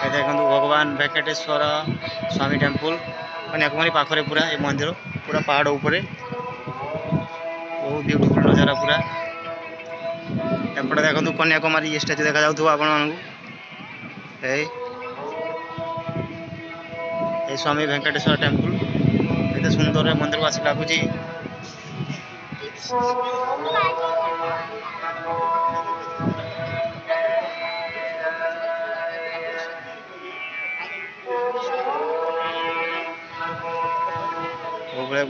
देखो भगवान वेंकटेश्वर स्वामी टेम्पल कन्याकुमारी पाखरे पूरा ये मंदिर पूरा पहाड़ ऊपर बहुत ब्यूटीफुल नजारा पूरा एपटे देखो कन्याकुमारी स्टाच्यू देखा जाऊ आपण स्वामी वेंकटेश्वर टेम्पल एते सुंदर मंदिर को आसी लगुच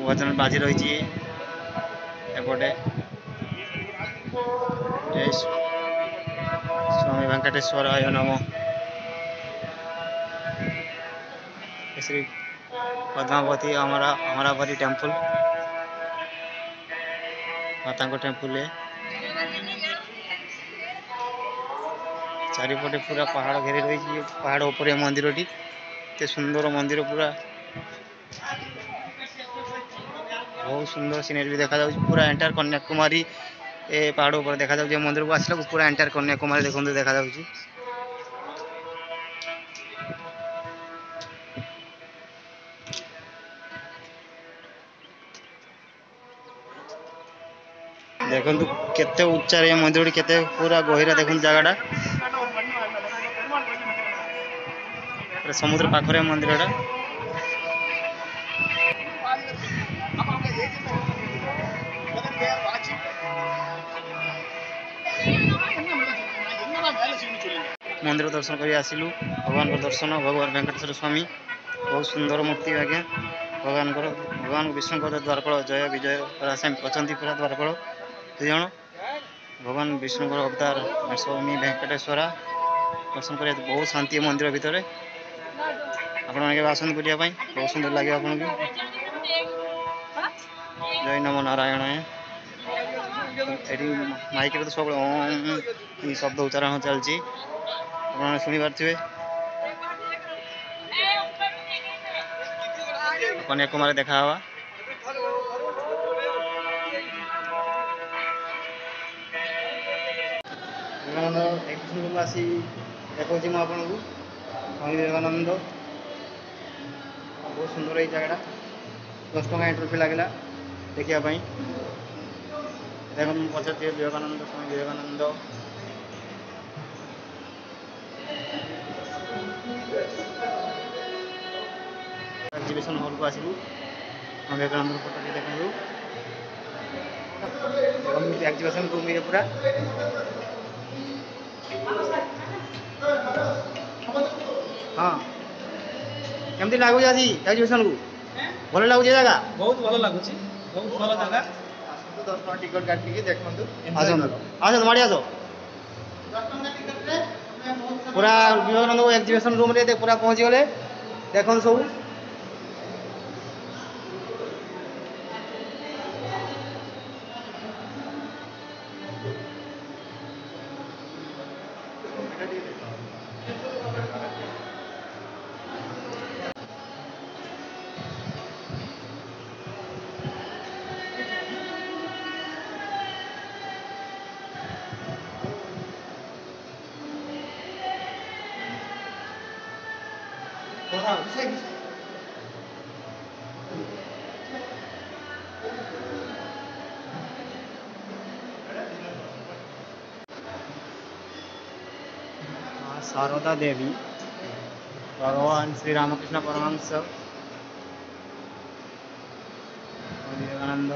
भजन बाजी रही एपटे स्वामी वेंकटेश्वर आय नम श्री पद्मावती अमरावती टेम्पल माता टेम्पल चारिपटे पूरा पहाड़ घेरी रही पहाड़ ऊपर मंदिर टी सुंदर मंदिर पूरा बहुत सुंदर सीनरी भी देखा पूरा एंटायर कन्याकुमारी ए पहाड़ ऊपर देखा मंदिर को आसला पूरा एंटायर कन्याकुमारी देखते देखा देखु केते उच्चार ये मंदिर केते पूरा गहिरा देखु जगह समुद्र पाखरे मंदिर मंदिर दर्शन कर आसिलु भगवान दर्शन भगवान वेंकटेश्वर स्वामी बहुत सुंदर मूर्ति आज्ञा भगवान विष्णु द्वारपाल जय विजय अच्छा पूरा द्वारपाल दुज भगवान विष्णु अवतार स्वामी वेंकटेश्वर दर्शन कर बहुत शांति मंदिर भितर आपण आसत बुझापी बहुत सुंदर लगे आपन जय नमो नारायण माइक तो सब ओम शब्द उच्चारण चलती शुणी पारे कन्याकुमारी देखा विवेकानंद आसी देखा आपन को स्वामी विवेकानंद बहुत सुंदर ये जगह 10 टका एंट्री फी लगे देखापी देख पचार विवेकानंद स्वामी विवेकानंद एक्जिबिशन हॉल को आसलु विवेकानंद फोटो देखु एक्जिबिशन रूम पूरा हाँ केमती लगुच आज एक्जिबिशन को भल लगुच जगह बहुत भल लगुच बहुत भल जगह 10 टका टिकट काटिकी देखु आस माड़ी आस पूरा विवेकानंद एक्जिबिशन रूम रे पूरा पहुँची गले देख सब शारदा देवी भगवान श्री रामकृष्ण परमहंस विवेकानंद